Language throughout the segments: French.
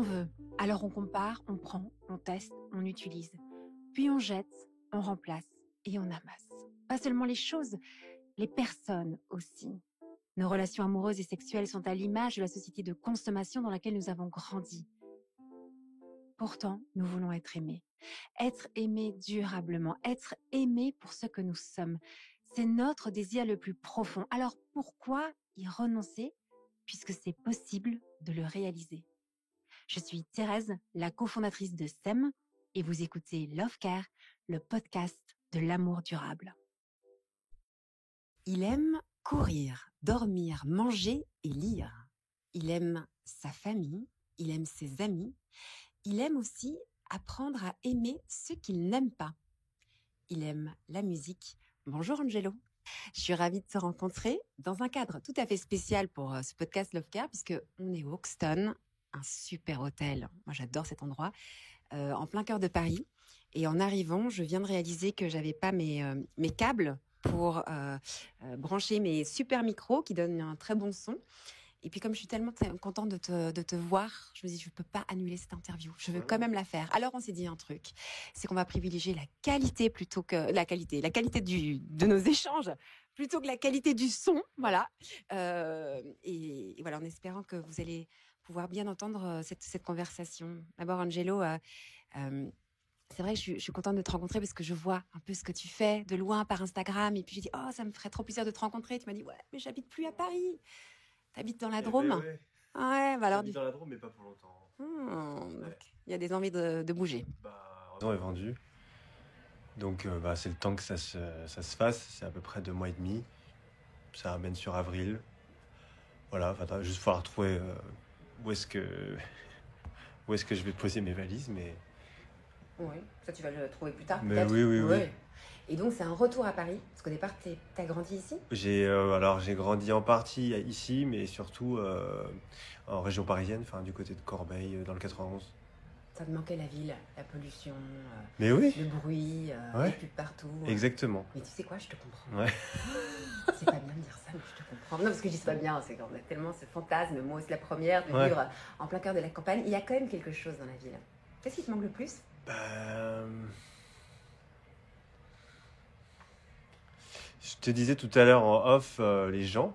on veut. Alors on compare, on prend, on teste, on utilise. Puis on jette, on remplace et on amasse. Pas seulement les choses, les personnes aussi. Nos relations amoureuses et sexuelles sont à l'image de la société de consommation dans laquelle nous avons grandi. Pourtant, nous voulons être aimés. Être aimés durablement, être aimés pour ce que nous sommes. C'est notre désir le plus profond. Alors pourquoi y renoncer puisque c'est possible de le réaliser? Je suis Thérèse, la cofondatrice de SEM, et vous écoutez Love Care, le podcast de l'amour durable. Il aime courir, dormir, manger et lire. Il aime sa famille, il aime ses amis. Il aime aussi apprendre à aimer ceux qu'il n'aime pas. Il aime la musique. Bonjour Angelo. Je suis ravie de te rencontrer dans un cadre tout à fait spécial pour ce podcast Love Care, puisque on est au Hoxton, un super hôtel. Moi, j'adore cet endroit, en plein cœur de Paris. Et en arrivant, je viens de réaliser que j'avais pas mes câbles pour brancher mes super micros qui donnent un très bon son. Et puis comme je suis tellement contente de te voir, je me dis je ne peux pas annuler cette interview. Je veux quand même la faire. Alors on s'est dit un truc, c'est qu'on va privilégier la qualité plutôt que la qualité de nos échanges plutôt que la qualité du son, voilà. Et voilà, en espérant que vous allez pouvoir bien entendre cette conversation. D'abord Angelo, c'est vrai que je suis contente de te rencontrer parce que je vois un peu ce que tu fais de loin par Instagram. Et puis je dis oh ça me ferait trop plaisir de te rencontrer. Tu m'as dit ouais mais j'habite plus à Paris. T'habites dans la Drôme? Ouais. Ouais, bah alors J'habite dans la Drôme, mais pas pour longtemps. donc il y a des envies de bouger. La maison est vendue. Donc c'est le temps que ça se fasse. C'est à peu près 2 mois et demi. Ça amène sur avril. Voilà, il va juste falloir trouver où est-ce que je vais poser mes valises. Mais Oui, ça tu vas le trouver plus tard Mais peut-être. oui. Et donc c'est un retour à Paris, parce qu'au départ t'as grandi ici? J'ai grandi en partie ici, mais surtout en région parisienne, enfin du côté de Corbeil, dans le 91. Ça te manquait la ville, la pollution, Mais oui, le bruit, Ouais. les pubs partout. exactement. Mais tu sais quoi, je te comprends. Ouais. C'est pas bien de dire ça, mais je te comprends. Non, parce que je dis c'est pas bien, c'est qu'on a tellement ce fantasme, moi aussi la première, de Ouais. vivre en plein cœur de la campagne. Il y a quand même quelque chose dans la ville. Qu'est-ce qui te manque le plus? Je te disais tout à l'heure en off, les gens.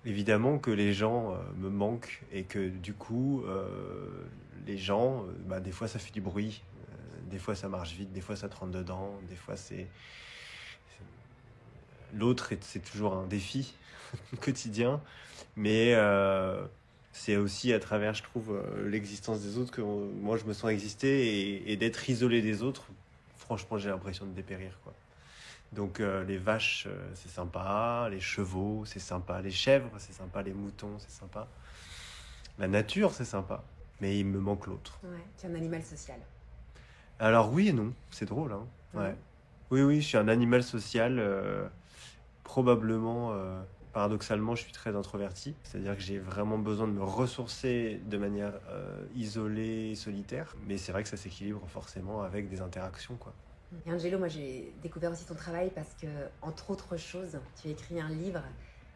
Évidemment que les gens me manquent et que du coup, les gens, des fois ça fait du bruit, des fois ça marche vite, des fois ça te rentre dedans, des fois l'autre, c'est toujours un défi quotidien, mais c'est aussi à travers, je trouve, l'existence des autres que moi je me sens exister et d'être isolé des autres. Franchement, j'ai l'impression de dépérir, quoi. Donc les vaches, c'est sympa, les chevaux, c'est sympa, les chèvres, c'est sympa, les moutons, c'est sympa. La nature, c'est sympa, mais il me manque l'autre. Ouais, tu es un animal social. Alors oui et non, c'est drôle, hein. Ouais. Oui, je suis un animal social, probablement, paradoxalement, je suis très introverti, c'est-à-dire que j'ai vraiment besoin de me ressourcer de manière isolée, solitaire, mais c'est vrai que ça s'équilibre forcément avec des interactions, quoi. Et Angelo, moi j'ai découvert aussi ton travail parce que, entre autres choses, tu as écrit un livre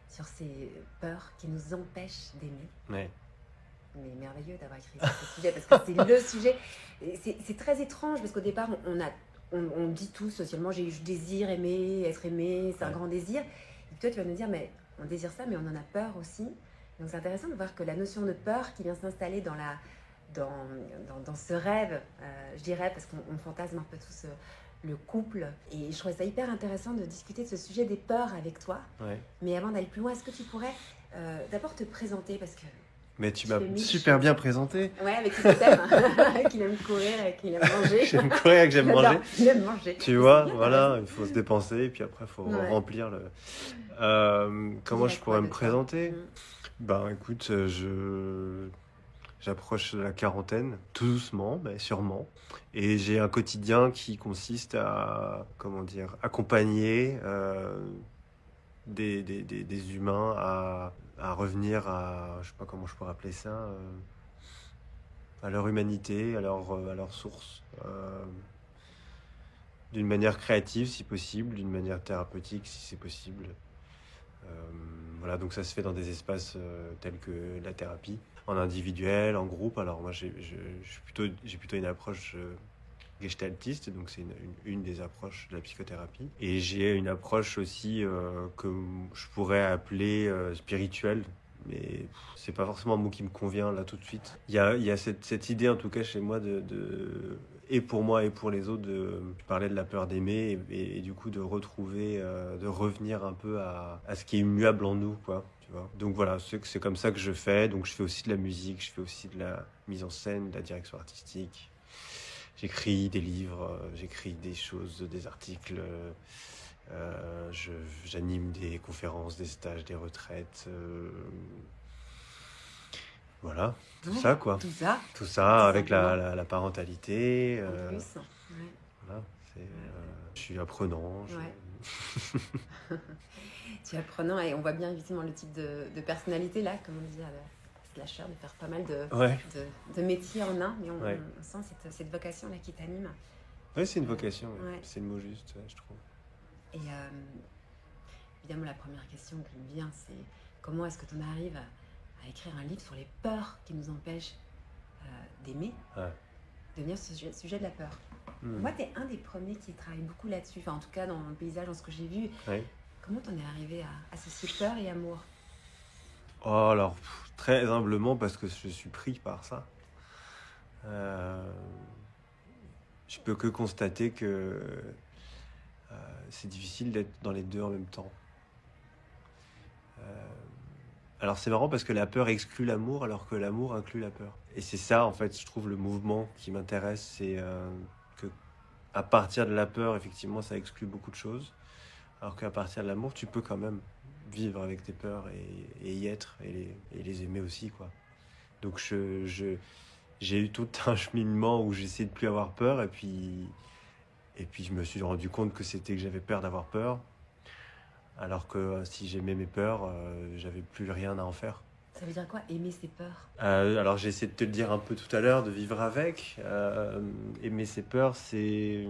sur ces peurs qui nous empêchent d'aimer. Ouais. Mais merveilleux d'avoir écrit sur ce sujet parce que c'est le sujet. Et c'est très étrange parce qu'au départ, on dit tous socialement je désire aimer, être aimé, c'est un grand désir. Et toi, tu vas nous dire, mais on désire ça, mais on en a peur aussi. Donc c'est intéressant de voir que la notion de peur qui vient s'installer dans ce rêve, je dirais, parce qu'on fantasme un peu tous le couple. Et je trouvais ça hyper intéressant de discuter de ce sujet des peurs avec toi. Ouais. Mais avant d'aller plus loin, est-ce que tu pourrais d'abord te présenter parce que Mais tu m'as super bien présenté. Ouais, avec qui t'aimes, qu'il aime courir et qu'il aime manger. J'aime courir et que j'aime manger. Il aime manger. Tu vois, voilà, il faut se dépenser et puis après il faut remplir le. Comment je pourrais me présenter? Écoute, j'approche de la quarantaine, tout doucement, mais sûrement. Et j'ai un quotidien qui consiste à, accompagner des humains à revenir à, je sais pas comment je pourrais appeler ça, à leur humanité, à leur source, d'une manière créative si possible, d'une manière thérapeutique si c'est possible. Voilà, donc ça se fait dans des espaces tels que la thérapie, en individuel, en groupe. Alors moi, j'ai plutôt une approche gestaltiste, donc c'est une des approches de la psychothérapie. Et j'ai une approche aussi que je pourrais appeler spirituelle, mais c'est pas forcément un mot qui me convient là tout de suite. Il y a cette idée, en tout cas chez moi, et pour moi et pour les autres, je parlais de la peur d'aimer, et du coup de retrouver, de revenir un peu à ce qui est immuable en nous, quoi. Tu vois. Donc voilà, c'est comme ça que je fais. Donc je fais aussi de la musique, je fais aussi de la mise en scène, de la direction artistique. J'écris des livres, j'écris des choses, des articles, j'anime des conférences, des stages, des retraites. Voilà, tout ça quoi. Tout ça. Tout ça avec la parentalité. En plus. Voilà, je suis apprenant. Tu es apprenant et on voit bien effectivement le type de personnalité là, comme on dit à Slasher, de faire pas mal de métiers en un, mais on sent cette vocation là qui t'anime. Oui, c'est une vocation, c'est le mot juste, je trouve. Et évidemment, la première question qui me vient, c'est comment est-ce que tu en arrives à écrire un livre sur les peurs qui nous empêchent d'aimer, de venir ce sujet de la peur. Moi, tu es un des premiers qui travaille beaucoup là-dessus, enfin en tout cas dans le paysage, dans ce que j'ai vu. Comment t'en es arrivé à associer peur et amour? Oh, alors, très humblement, parce que je suis pris par ça. Je peux que constater que c'est difficile d'être dans les deux en même temps. Alors c'est marrant parce que la peur exclut l'amour alors que l'amour inclut la peur. Et c'est ça, en fait, je trouve, le mouvement qui m'intéresse, c'est que à partir de la peur, effectivement, ça exclut beaucoup de choses. Alors qu'à partir de l'amour, tu peux quand même vivre avec tes peurs et y être et les aimer aussi, quoi. Donc j'ai eu tout un cheminement où j'essayais de plus avoir peur et puis je me suis rendu compte que c'était que j'avais peur d'avoir peur. Alors que si j'aimais mes peurs, j'avais plus rien à en faire. Ça veut dire quoi, aimer ses peurs? Alors j'ai essayé de te le dire un peu tout à l'heure, de vivre avec. Aimer ses peurs, c'est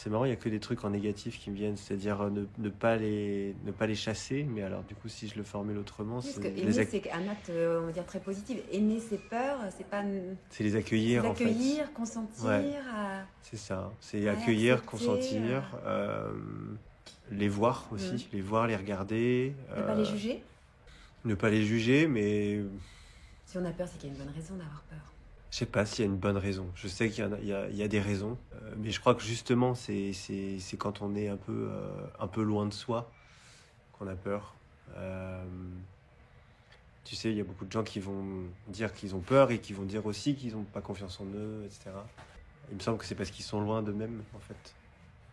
marrant, il n'y a que des trucs en négatif qui me viennent, c'est-à-dire ne pas les chasser. Mais alors du coup, si je le formule autrement, c'est aimer, c'est un acte, on va dire, très positif. Aimer ses peurs, c'est pas... C'est les accueillir, en fait. Accueillir, consentir. C'est ça, c'est accueillir, accepter, consentir, les voir aussi, les voir, les regarder. Ne pas les juger. Ne pas les juger, mais... Si on a peur, c'est qu'il y a une bonne raison d'avoir peur. Je sais pas s'il y a une bonne raison. Je sais qu'il y a des raisons, mais je crois que justement c'est quand on est un peu loin de soi qu'on a peur. Tu sais, il y a beaucoup de gens qui vont dire qu'ils ont peur et qui vont dire aussi qu'ils n'ont pas confiance en eux, etc. Il me semble que c'est parce qu'ils sont loin d'eux-mêmes, en fait.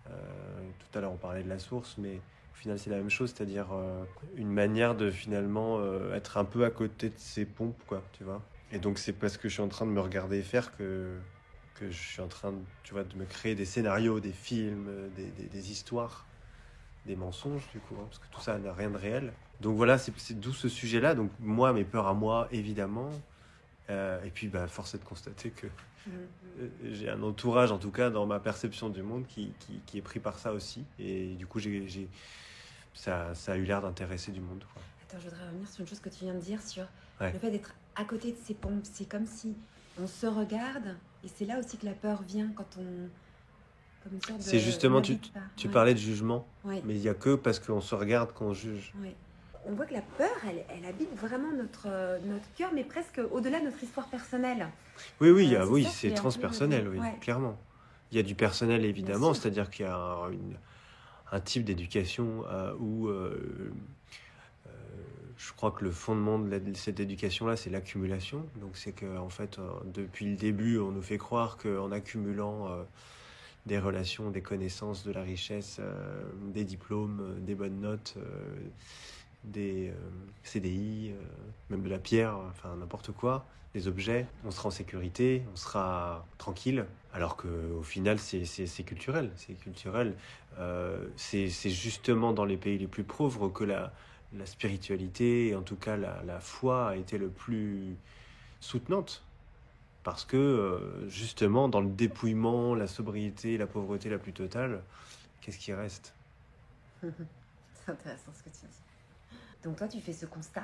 Tout à l'heure on parlait de la source, mais au final c'est la même chose, c'est-à-dire une manière de finalement être un peu à côté de ses pompes, quoi, tu vois. Et donc c'est parce que je suis en train de me regarder faire que je suis en train de, tu vois, de me créer des scénarios, des films, des histoires, des mensonges du coup, hein, parce que tout ça n'a rien de réel. Donc voilà, c'est d'où ce sujet-là. Donc moi, mes peurs à moi, évidemment. Et puis force est de constater que j'ai un entourage, en tout cas dans ma perception du monde, qui est pris par ça aussi. Et du coup, ça a eu l'air d'intéresser du monde, quoi. Attends, je voudrais revenir sur une chose que tu viens de dire sur le fait d'être à côté de ses pompes. C'est comme si on se regarde, et c'est là aussi que la peur vient quand on... Comme une sorte c'est justement, tu parlais de jugement, mais il n'y a que parce qu'on se regarde qu'on juge. On voit que la peur, elle habite vraiment notre cœur, mais presque au-delà de notre histoire personnelle. Oui, c'est transpersonnel, clairement. Il y a du personnel, évidemment, c'est-à-dire qu'il y a un type d'éducation où je crois que le fondement de cette éducation-là, c'est l'accumulation. Donc c'est qu'en fait, depuis le début, on nous fait croire qu'en accumulant des relations, des connaissances, de la richesse, des diplômes, des bonnes notes, des CDI, même de la pierre, enfin n'importe quoi, des objets, on sera en sécurité, on sera tranquille, alors qu'au final c'est culturel, c'est justement dans les pays les plus pauvres que la spiritualité, et en tout cas la foi a été le plus soutenante, parce que justement dans le dépouillement, la sobriété, la pauvreté la plus totale, qu'est-ce qui reste? C'est intéressant ce que tu dis. Donc toi, tu fais ce constat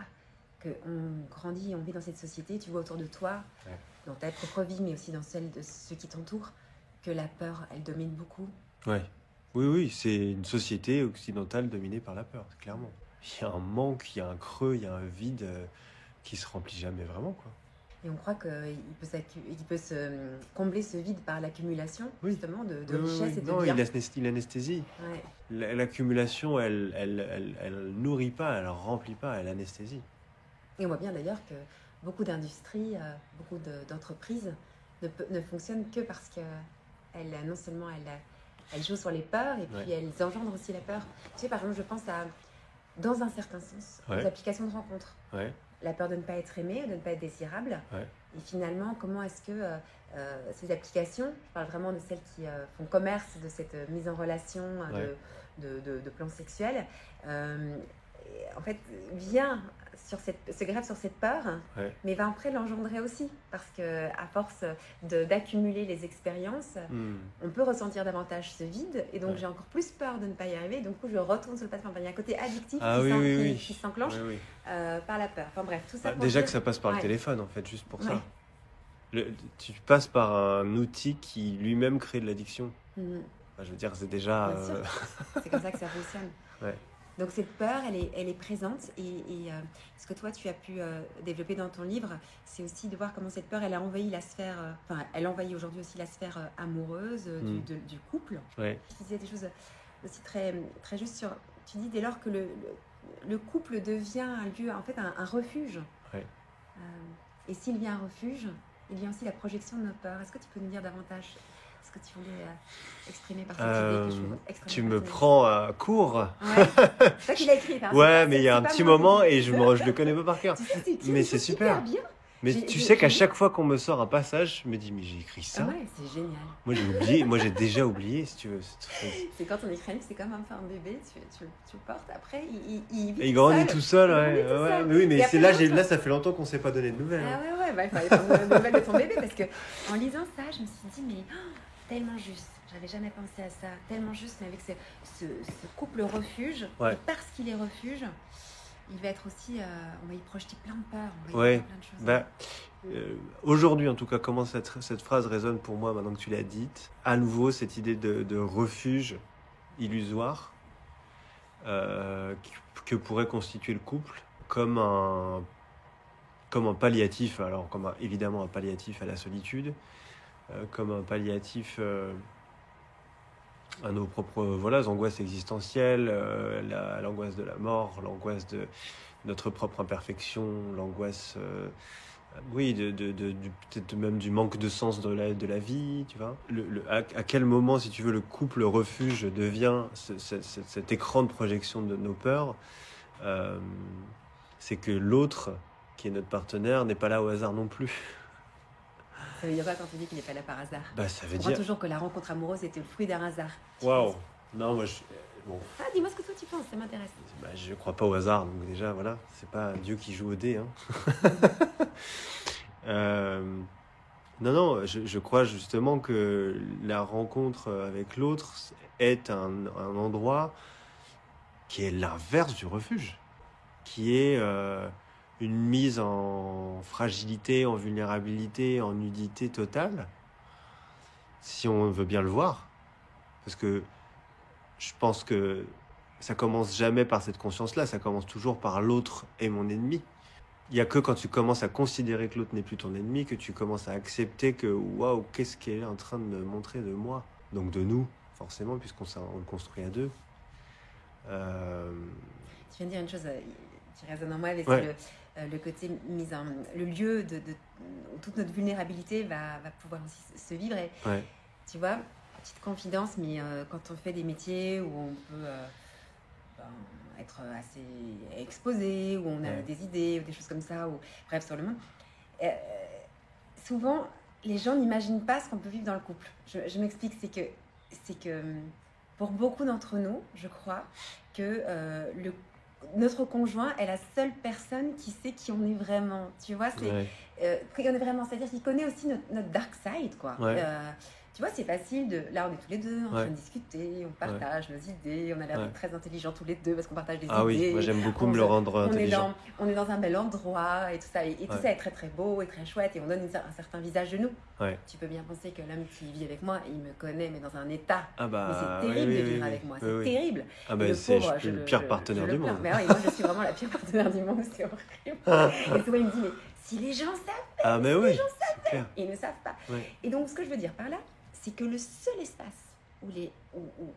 qu'on grandit, on vit dans cette société, tu vois autour de toi, dans ta propre vie, mais aussi dans celle de ceux qui t'entourent, que la peur, elle domine beaucoup. Ouais. Oui, c'est une société occidentale dominée par la peur, clairement. Il y a un manque, il y a un creux, il y a un vide qui se remplit jamais vraiment, quoi. Et on croit qu'il peut se combler ce vide par l'accumulation, justement, de richesses et de non, biens. Il anesthésie. Ouais. L'accumulation, elle nourrit pas, elle remplit pas, elle anesthésie. Et on voit bien d'ailleurs que beaucoup d'industries, beaucoup d'entreprises ne fonctionnent que parce qu'elles, non seulement elles jouent sur les peurs, et puis elles engendrent aussi la peur. Tu sais, par exemple, je pense dans un certain sens, aux applications de rencontres. Ouais. La peur de ne pas être aimé, de ne pas être désirable. Ouais. Et finalement, comment est-ce que ces applications, je parle vraiment de celles qui font commerce de cette mise en relation de plan sexuel, en fait, se greffe sur cette peur, mais va après l'engendrer aussi. Parce qu'à force d'accumuler les expériences, on peut ressentir davantage ce vide. Et donc, j'ai encore plus peur de ne pas y arriver. Donc, je retourne sur le plateforme. Il y a un côté addictif qui s'enclenche par la peur. Enfin bref, tout ça. Déjà que ça passe par le téléphone, en fait, juste pour ça. Tu passes par un outil qui lui-même crée de l'addiction. Enfin, je veux dire, c'est déjà... Bien sûr. C'est comme ça que ça fonctionne. Donc cette peur, elle est présente et ce que toi tu as pu développer dans ton livre, c'est aussi de voir comment cette peur, elle a envahi la sphère, elle envahit aujourd'hui aussi la sphère amoureuse du couple. Tu disais des choses aussi très, très justes sur, tu dis dès lors que le couple devient un lieu, en fait un refuge. Et s'il vient un refuge, il y a aussi la projection de nos peurs. Est-ce que tu peux nous dire davantage ce que tu voulais exprimer par cette idée que tu me prends à court. C'est toi qui l'as écrit. Mais il y a un petit moment et je le connais pas par cœur. Mais c'est super. Bien. Mais tu sais qu'à chaque fois qu'on me sort un passage, je me dis mais j'ai écrit ça. Ouais, c'est génial. Moi j'ai oublié, j'ai déjà oublié si tu veux. C'est quand on écrit un livre, c'est comme un bébé, tu le portes. Après il grandit tout seul. Mais oui, mais c'est là ça fait longtemps qu'on s'est pas donné de nouvelles. Il fallait prendre de nouvelles de ton bébé parce que en lisant ça, je me suis dit mais tellement juste. J'avais jamais pensé à ça. Tellement juste, mais avec ce couple refuge. Et parce qu'il est refuge, il va être aussi, on va y projeter plein de peurs, on va y faire plein de choses. Aujourd'hui, en tout cas, comment cette phrase résonne pour moi maintenant que tu l'as dite. À nouveau, cette idée de refuge illusoire que pourrait constituer le couple comme un palliatif, alors évidemment un palliatif à la solitude, comme un palliatif à nos propres angoisses existentielles, l'angoisse de la mort, l'angoisse de notre propre imperfection, l'angoisse peut-être même du manque de sens de la vie, tu vois. À quel moment, si tu veux, le couple refuge devient cet écran de projection de nos peurs, c'est que l'autre, qui est notre partenaire, n'est pas là au hasard non plus. Ça veut dire quoi quand tu dis qu'il n'est pas là par hasard? Ça veut dire... On croit toujours que la rencontre amoureuse était le fruit d'un hasard. Waouh. Non, moi bon. dis-moi ce que toi tu penses, ça m'intéresse. Je crois pas au hasard, donc déjà voilà, c'est pas Dieu qui joue au dé. Non, je crois justement que la rencontre avec l'autre est un endroit qui est l'inverse du refuge, qui est une mise en fragilité, en vulnérabilité, en nudité totale, si on veut bien le voir. Parce que je pense que ça commence jamais par cette conscience-là, ça commence toujours par l'autre est mon ennemi. Il n'y a que quand tu commences à considérer que l'autre n'est plus ton ennemi, que tu commences à accepter que waouh, qu'est-ce qu'elle est en train de me montrer de moi, donc de nous, forcément, puisqu'on le construit à deux. Tu viens de dire une chose qui résonne en moi, avec le côté le lieu où toute notre vulnérabilité va pouvoir aussi se vivre. Et, tu vois, petite confidence, mais quand on fait des métiers où on peut être assez exposé, où on a des idées ou des choses comme ça, ou bref, sur le monde, souvent les gens n'imaginent pas ce qu'on peut vivre dans le couple. Je m'explique, c'est que pour beaucoup d'entre nous, je crois que notre conjoint est la seule personne qui sait qui on est vraiment. Tu vois, qui on est vraiment, c'est-à-dire qu'il connaît aussi notre dark side, quoi. Tu tu vois, c'est facile de. Là, on est tous les deux en train Ouais. de discuter, on Ouais. partage nos idées, on a l'air Ouais. d'être très intelligents tous les deux parce qu'on partage des Ah oui, moi idées. j'aime beaucoup On, me le se- rendre on est intelligent. dans un bel endroit et tout ça. Et tout Ouais. ça est très très beau et très chouette et on donne un certain visage de nous. Ouais. Tu peux bien penser que l'homme qui vit avec moi, il me connaît, mais dans un état. Ah Mais bah c'est oui, terrible oui, de oui, vivre oui. avec moi, Oui, c'est oui. terrible. Ah Et bah le c'est pauvre, le pire partenaire je du le plains. monde. Mais oui, moi je suis vraiment la pire partenaire du monde, c'est horrible. Et souvent il me dit, mais si les gens savent, Ah mais oui, c'est clair. ils ne savent pas. Ouais. Et donc ce que je veux dire par là, c'est que le seul espace où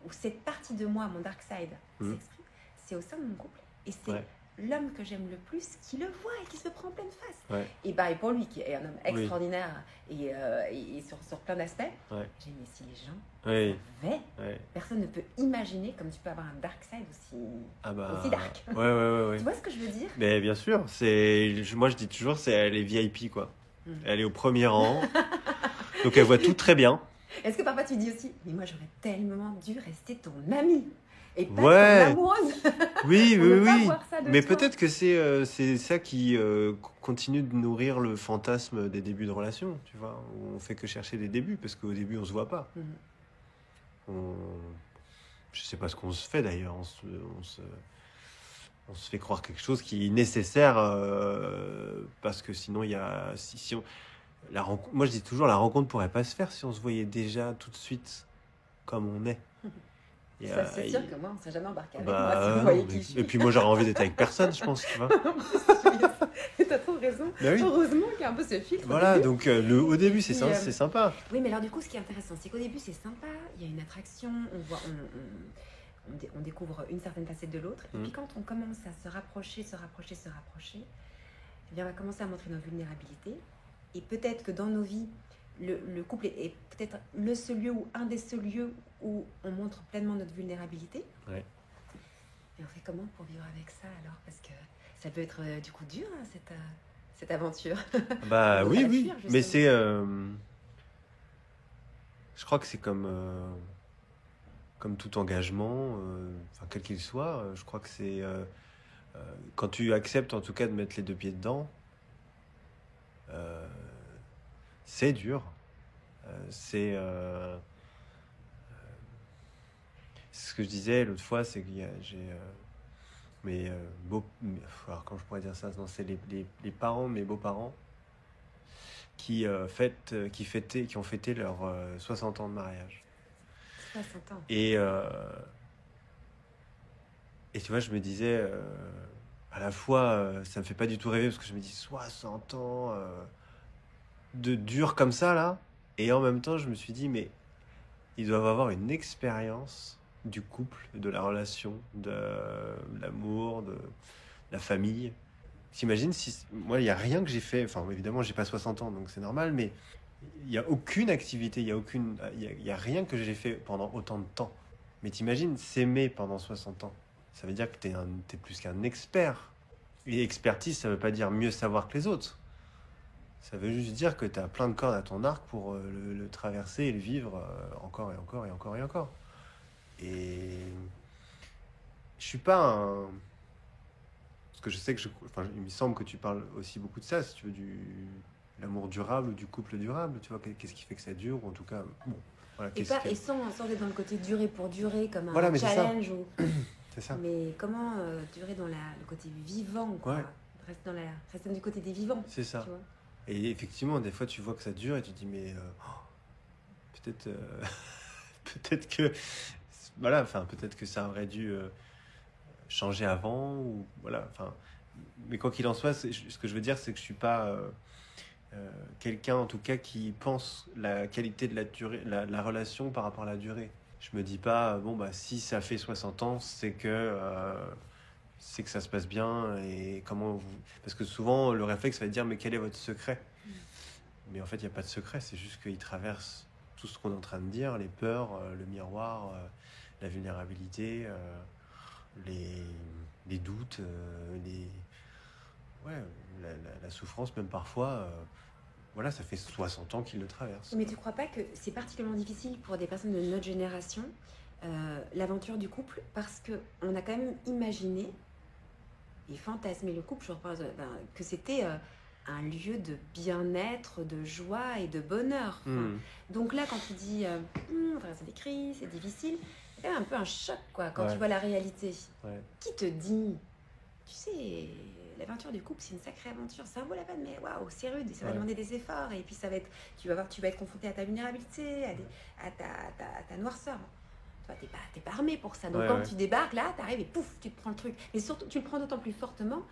cette partie de moi, mon dark side, Mhm. s'exprime, c'est au sein de mon couple. Et c'est Ouais. l'homme que j'aime le plus qui le voit et qui se prend en pleine face. Ouais. Et pour lui, qui est un homme extraordinaire et sur plein d'aspects, j'ai dit, mais si les gens Oui. savaient, Ouais. personne ne peut imaginer comme tu peux avoir un dark side aussi dark. Ouais. Tu vois ce que je veux dire? Mais bien sûr, moi je dis toujours, elle est VIP quoi. Elle est au premier rang, donc elle voit tout très bien. Est-ce que parfois tu dis aussi, mais moi j'aurais tellement dû rester ton ami et pas Ouais. ton amoureuse? Oui, On veut oui, pas oui. voir ça de Mais toi. peut-être que c'est ça qui continue de nourrir le fantasme des débuts de relation, tu vois, où on fait que chercher des débuts, parce qu'au début on se voit pas. Je sais pas ce qu'on se fait d'ailleurs, on se fait croire quelque chose qui est nécessaire parce que sinon il y a moi je dis toujours la rencontre pourrait pas se faire si on se voyait déjà tout de suite comme on est. Ça, c'est sûr que moi on ne s'est jamais embarqué avec moi Bah, si vous non, voyez qui je et suis. puis moi j'aurais envie d'être avec personne, je pense, tu vois. T'as trop raison. Bah oui. Heureusement qu'il y a un peu ce filtre. Voilà, au début. donc au début c'est Puis, c'est sympa. Oui, mais alors du coup, ce qui est intéressant, c'est qu'au début, c'est sympa, il y a une attraction, on découvre une certaine facette de l'autre, et puis quand on commence à se rapprocher, eh bien, on va commencer à montrer nos vulnérabilités, et peut-être que dans nos vies, le couple est peut-être le seul lieu ou un des seuls lieux où on montre pleinement notre vulnérabilité. Ouais. Et on fait comment pour vivre avec ça alors? Parce que ça peut être du coup dur, hein, cette aventure. Bah On oui, va oui, fuir, mais justement. je crois que c'est comme tout engagement, enfin, quel qu'il soit, je crois que c'est quand tu acceptes en tout cas de mettre les deux pieds dedans, c'est dur. C'est ce que je disais l'autre fois, c'est que alors comment je pourrais dire ça, non, c'est les parents, mes beaux-parents, qui ont fêté leurs 60 ans de mariage. 60 ans. Et tu vois, je me disais, à la fois, ça me fait pas du tout rêver, parce que je me dis 60 ans de dur comme ça, là. Et en même temps, je me suis dit, mais ils doivent avoir une expérience du couple, de la relation, de l'amour, de la famille. T'imagines si... Moi, il n'y a rien que j'ai fait... Enfin, évidemment, j'ai pas 60 ans, donc c'est normal, mais il n'y a aucune activité, il y a rien que j'ai fait pendant autant de temps. Mais t'imagines s'aimer pendant 60 ans. Ça veut dire que t'es plus qu'un expert. Et expertise, ça veut pas dire mieux savoir que les autres. Ça veut juste dire que tu as plein de cordes à ton arc pour le traverser et le vivre encore et encore et encore et encore. Et je suis pas un... Parce que je sais que il me semble que tu parles aussi beaucoup de ça, si tu veux, l'amour durable ou du couple durable, tu vois, qu'est-ce qui fait que ça dure, ou en tout cas, bon, voilà. Et sans être dans le côté durer pour durer, comme un Voilà, mais challenge. C'est ça. Mais comment durer dans le côté vivant, quoi. Ouais. Rester du côté des vivants. C'est ça. Tu vois. Et effectivement, des fois, tu vois que ça dure et tu te dis, mais peut-être peut-être que... Voilà, enfin, peut-être que ça aurait dû changer avant, ou voilà, enfin... Mais quoi qu'il en soit, ce que je veux dire, c'est que je suis pas quelqu'un, en tout cas, qui pense la qualité de la durée, la relation par rapport à la durée. Je me dis pas, bon, bah, si ça fait 60 ans, c'est que ça se passe bien, et comment vous... Parce que souvent, le réflexe va dire, mais quel est votre secret? Mais en fait, il n'y a pas de secret, c'est juste qu'il traverse tout ce qu'on est en train de dire, les peurs, le miroir, la vulnérabilité, les doutes, la souffrance, même parfois. Voilà, ça fait 60 ans qu'il le traverse. Mais tu crois pas que c'est particulièrement difficile pour des personnes de notre génération, l'aventure du couple, parce qu'on a quand même imaginé et fantasmé le couple, je reprends, que c'était un lieu de bien-être, de joie et de bonheur. Donc là, quand tu dis traverser des crises, c'est difficile, c'est quand même un peu un choc quoi, quand tu vois la réalité. Qui te dit, tu sais, l'aventure du couple, c'est une sacrée aventure, ça vaut la peine, mais waouh, c'est rude, et ça va demander des efforts, et puis ça va être, tu vas être confronté à ta vulnérabilité, à ta noirceur. Toi, t'es pas armé pour ça. Donc quand tu débarques là, t'arrives et pouf, tu te prends le truc. Mais surtout, tu le prends d'autant plus fortement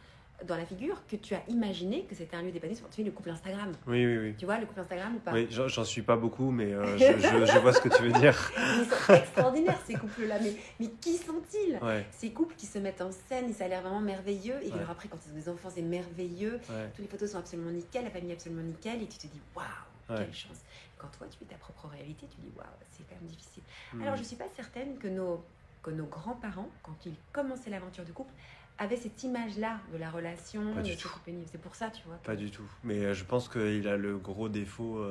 dans la figure que tu as imaginé que c'était un lieu d'épanouissement. Tu sais, le couple Instagram. Oui. Tu vois le couple Instagram ou pas? Oui, j'en suis pas beaucoup, mais je vois ce que tu veux dire. Ils sont extraordinaires ces couples-là. Mais qui sont-ils? Ces couples qui se mettent en scène et ça a l'air vraiment merveilleux. Et alors après, quand ils ont des enfants, c'est merveilleux. Toutes les photos sont absolument nickel, la famille est absolument nickel. Et tu te dis, waouh, quelle chance. Quand toi, tu vis ta propre réalité, tu dis, waouh, c'est quand même difficile. Alors, je ne suis pas certaine que nos grands-parents, quand ils commençaient l'aventure du couple, avaient cette image-là de la relation. C'est pour ça, tu vois. Pas du tout. Mais je pense qu'il a le gros défaut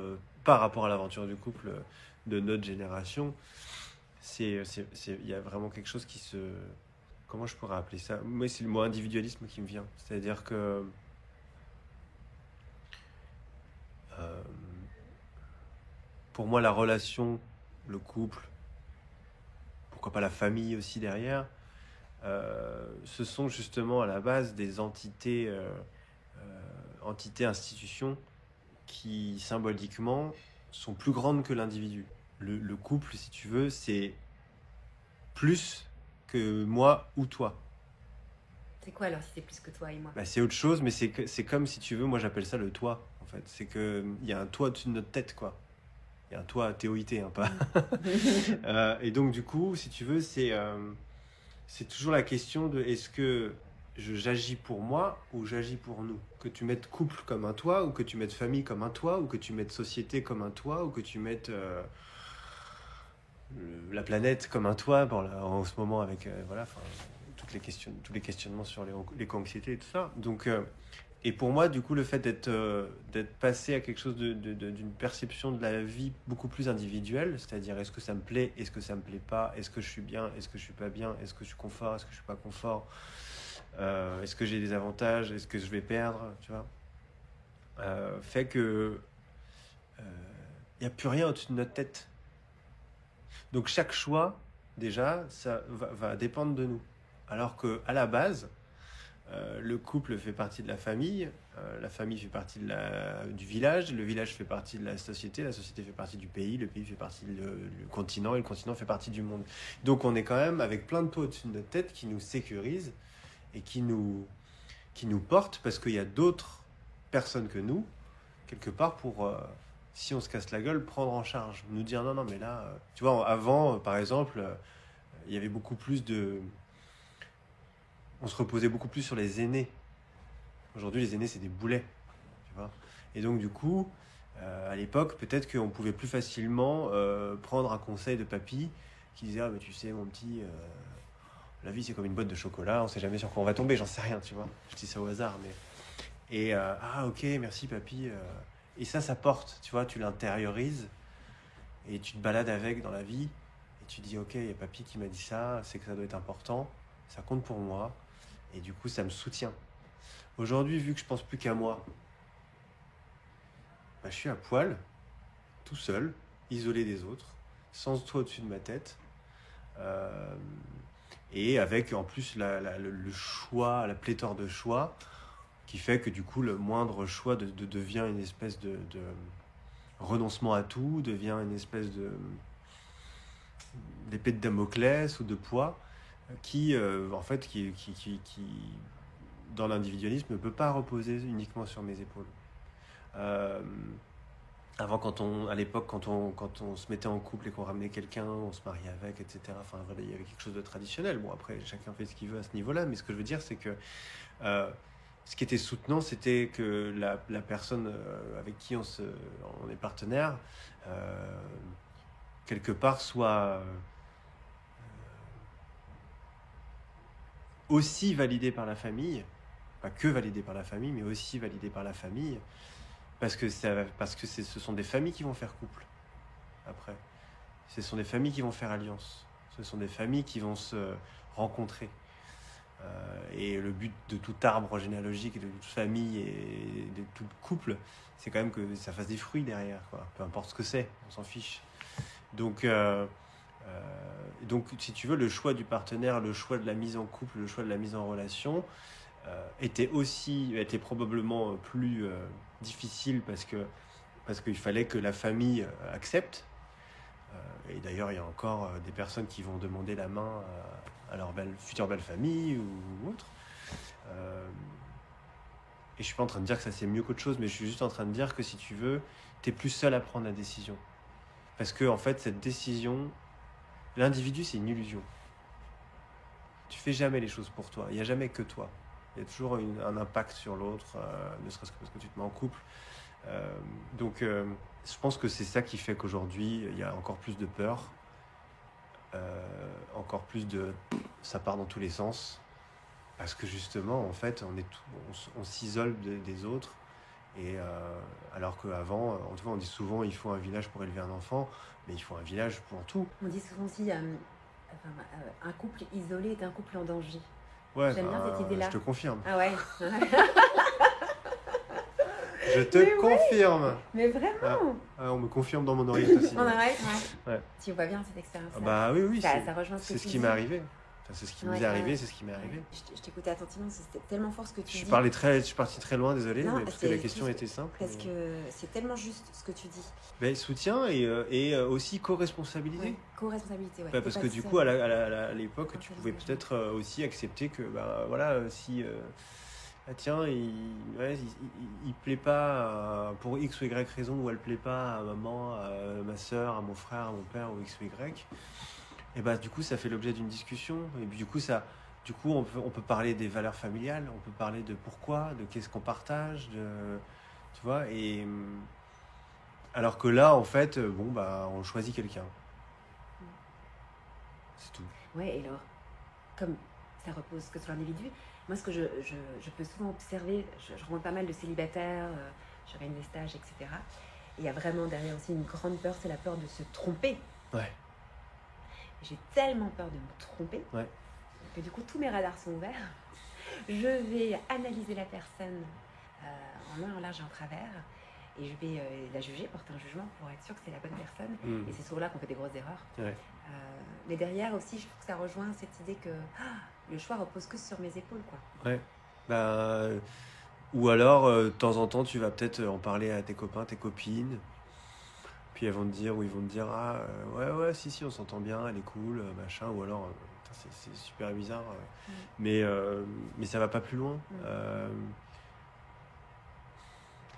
par rapport à l'aventure du couple de notre génération. Il y a vraiment quelque chose qui se... Comment je pourrais appeler ça? Moi, c'est le mot individualisme qui me vient. C'est-à-dire que... pour moi, la relation, le couple, pourquoi pas la famille aussi derrière, ce sont justement à la base des entités, institutions qui symboliquement sont plus grandes que l'individu. Le couple, si tu veux, c'est plus que moi ou toi. C'est quoi alors si c'est plus que toi et moi? C'est autre chose, mais c'est comme si tu veux, moi j'appelle ça le toit en fait. C'est qu'il y a un toit au-dessus de notre tête quoi. Il y a un toit TOIT, hein, pas. Et donc du coup, si tu veux, c'est toujours la question de est-ce que j'agis pour moi ou j'agis pour nous? Que tu mettes couple comme un toit, ou que tu mettes famille comme un toit, ou que tu mettes société comme un toit, ou que tu mettes la planète comme un toit, en ce moment avec tous les questionnements sur l'éco-anxiété et tout ça. Donc, et pour moi, du coup, le fait d'être passé à quelque chose d'une perception de la vie beaucoup plus individuelle, c'est-à-dire est-ce que ça me plaît, est-ce que ça me plaît pas, est-ce que je suis bien, est-ce que je suis pas bien, est-ce que je suis confort, est-ce que je suis pas confort, est-ce que j'ai des avantages, est-ce que je vais perdre, tu vois, fait que y a plus rien au-dessus de notre tête. Donc chaque choix, déjà, ça va dépendre de nous. Alors qu'à la base, le couple fait partie de la famille fait partie du village, le village fait partie de la société fait partie du pays, le pays fait partie du continent, et le continent fait partie du monde. Donc on est quand même avec plein de toits au-dessus de notre tête qui nous sécurisent et qui nous portent, parce qu'il y a d'autres personnes que nous, quelque part, pour, si on se casse la gueule, prendre en charge, nous dire non, mais là, tu vois, avant, par exemple, il y avait beaucoup plus on se reposait beaucoup plus sur les aînés. Aujourd'hui, les aînés, c'est des boulets, tu vois. Et donc, du coup, à l'époque, peut-être qu'on pouvait plus facilement prendre un conseil de papy qui disait « Ah, mais tu sais, mon petit, la vie, c'est comme une boîte de chocolat, on sait jamais sur quoi on va tomber, j'en sais rien, tu vois. » Je dis ça au hasard, mais... Et « Ah, ok, merci, papy. » Et ça porte, tu vois, tu l'intériorises et tu te balades avec dans la vie et tu dis « Ok, il y a papy qui m'a dit ça, c'est que ça doit être important, ça compte pour moi. » Et du coup, ça me soutient. Aujourd'hui, vu que je pense plus qu'à moi, je suis à poil, tout seul, isolé des autres, sans toit au-dessus de ma tête, et avec en plus le choix, la pléthore de choix, qui fait que du coup, le moindre choix devient une espèce de renoncement à tout, devient une espèce d'épée de Damoclès ou de poids, qui dans l'individualisme ne peut pas reposer uniquement sur mes épaules. Avant, à l'époque, quand on se mettait en couple et qu'on ramenait quelqu'un, on se mariait avec, etc. Enfin, voilà, il y avait quelque chose de traditionnel. Bon, après, chacun fait ce qu'il veut à ce niveau-là, mais ce que je veux dire, c'est que ce qui était soutenant, c'était que la personne avec qui on est partenaire, quelque part, soit aussi validée par la famille, pas que validée par la famille, mais aussi validée par la famille, parce que ce sont des familles qui vont faire couple après. Ce sont des familles qui vont faire alliance. Ce sont des familles qui vont se rencontrer. Et le but de tout arbre généalogique, et de toute famille et de tout couple, c'est quand même que ça fasse des fruits derrière, quoi. Peu importe ce que c'est, on s'en fiche. Donc, si tu veux, le choix du partenaire, le choix de la mise en couple, le choix de la mise en relation était probablement plus difficile parce qu'il fallait que la famille accepte. Et d'ailleurs, il y a encore des personnes qui vont demander la main à leur future belle famille ou autre. Et je suis pas en train de dire que ça c'est mieux qu'autre chose, mais je suis juste en train de dire que si tu veux, t'es plus seul à prendre la décision. Parce que en fait, cette décision, l'individu, c'est une illusion. Tu fais jamais les choses pour toi. Il n'y a jamais que toi. Il y a toujours un impact sur l'autre, ne serait-ce que parce que tu te mets en couple. Je pense que c'est ça qui fait qu'aujourd'hui, il y a encore plus de peur, encore plus de... Ça part dans tous les sens. Parce que justement, en fait, on s'isole des autres. Et alors qu'avant, en tout cas, on dit souvent il faut un village pour élever un enfant, mais il faut un village pour tout. On dit souvent aussi un couple isolé est un couple en danger. Ouais, j'aime bien cette idée-là. Je te confirme. Ah ouais. Je te confirme. Mais vraiment. On me confirme dans mon oreillette aussi. En oreille, ouais. Tu vois bien cette expérience. Bah oui, ça rejoint ce que c'est ce qui m'est arrivé. Enfin, c'est ce qui nous est arrivé, c'est ce qui m'est arrivé. Je t'écoutais attentivement, c'était tellement fort ce que tu dis. Je suis parti très loin, désolé, non, mais parce que la question était simple. Parce que c'est tellement juste ce que tu dis. Ben, soutien et aussi co-responsabilité. Oui, co-responsabilité, ouais. Parce que du coup, à l'époque, tu pouvais peut-être aussi accepter que, si... tiens, il plaît pas pour X ou Y raison, ou elle plaît pas à maman, à ma soeur, à mon frère, à mon père, ou X ou Y. Et du coup, ça fait l'objet d'une discussion. Et puis, du coup, on peut parler des valeurs familiales, on peut parler de pourquoi, de qu'est-ce qu'on partage, tu vois. Et alors que là, en fait, on choisit quelqu'un. C'est tout. Ouais, et alors, comme ça repose que sur l'individu, moi, ce que je peux souvent observer, je rencontre pas mal de célibataires, je réalise des stages, etc. Et il y a vraiment derrière aussi une grande peur, c'est la peur de se tromper. Ouais. J'ai tellement peur de me tromper que du coup, tous mes radars sont ouverts. Je vais analyser la personne en long, en large et en travers. Et je vais la juger, porter un jugement pour être sûr que c'est la bonne personne. Et c'est souvent là qu'on fait des grosses erreurs. Ouais. Mais derrière aussi, je trouve que ça rejoint cette idée que le choix repose que sur mes épaules, quoi. Ouais. Ou alors, de temps en temps, tu vas peut-être en parler à tes copains, tes copines. Puis elles vont te dire, ou ils vont te dire, ouais, si, on s'entend bien, elle est cool, machin. Ou alors, c'est super bizarre. Mais ça va pas plus loin.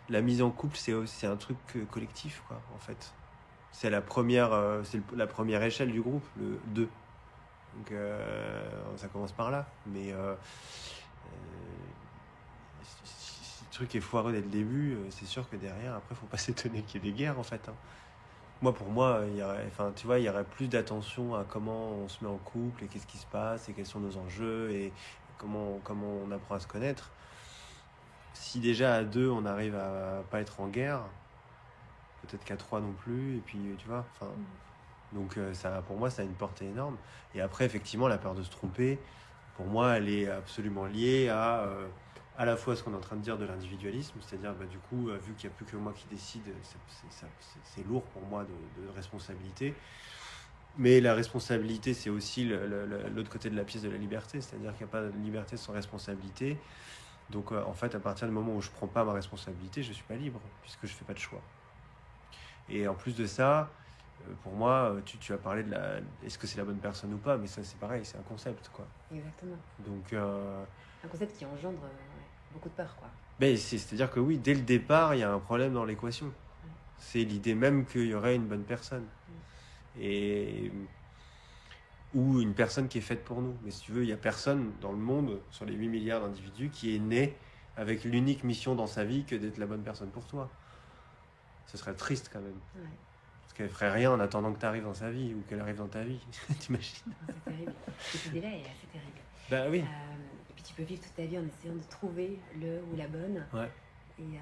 La mise en couple, c'est un truc collectif, quoi, en fait. C'est la première échelle du groupe, le 2. Donc, ça commence par là. Mais si le truc est foireux dès le début, c'est sûr que derrière, après, faut pas s'étonner qu'il y ait des guerres, en fait. Pour moi, il y aurait plus d'attention à comment on se met en couple et qu'est-ce qui se passe et quels sont nos enjeux et comment on apprend à se connaître. Si déjà à 2 on arrive à pas être en guerre, peut-être qu'à 3 non plus, et puis tu vois, donc ça, pour moi, ça a une portée énorme. Et après, effectivement, la peur de se tromper, pour moi, elle est absolument liée à la fois ce qu'on est en train de dire de l'individualisme, c'est-à-dire du coup, vu qu'il n'y a plus que moi qui décide, c'est lourd pour moi de responsabilité. Mais la responsabilité, c'est aussi l'autre côté de la pièce de la liberté, c'est-à-dire qu'il n'y a pas de liberté sans responsabilité. Donc en fait, à partir du moment où je ne prends pas ma responsabilité, je ne suis pas libre, puisque je ne fais pas de choix. Et en plus de ça, pour moi, tu as parlé de est-ce que c'est la bonne personne ou pas, mais ça c'est pareil, c'est un concept, quoi. Exactement. Donc, un concept qui engendre beaucoup de peur, quoi. C'est-à-dire que oui, dès le départ, il y a un problème dans l'équation. C'est l'idée même qu'il y aurait une bonne personne. Ou une personne qui est faite pour nous. Mais si tu veux, il n'y a personne dans le monde, sur les 8 milliards d'individus, qui est né avec l'unique mission dans sa vie que d'être la bonne personne pour toi. Ce serait triste quand même. Ouais. Parce qu'elle ferait rien en attendant que tu arrives dans sa vie ou qu'elle arrive dans ta vie. T'imagines ? C'est terrible. Cette idée-là est assez terrible. Bah oui. Et puis tu peux vivre toute ta vie en essayant de trouver le ou la bonne. Ouais. Et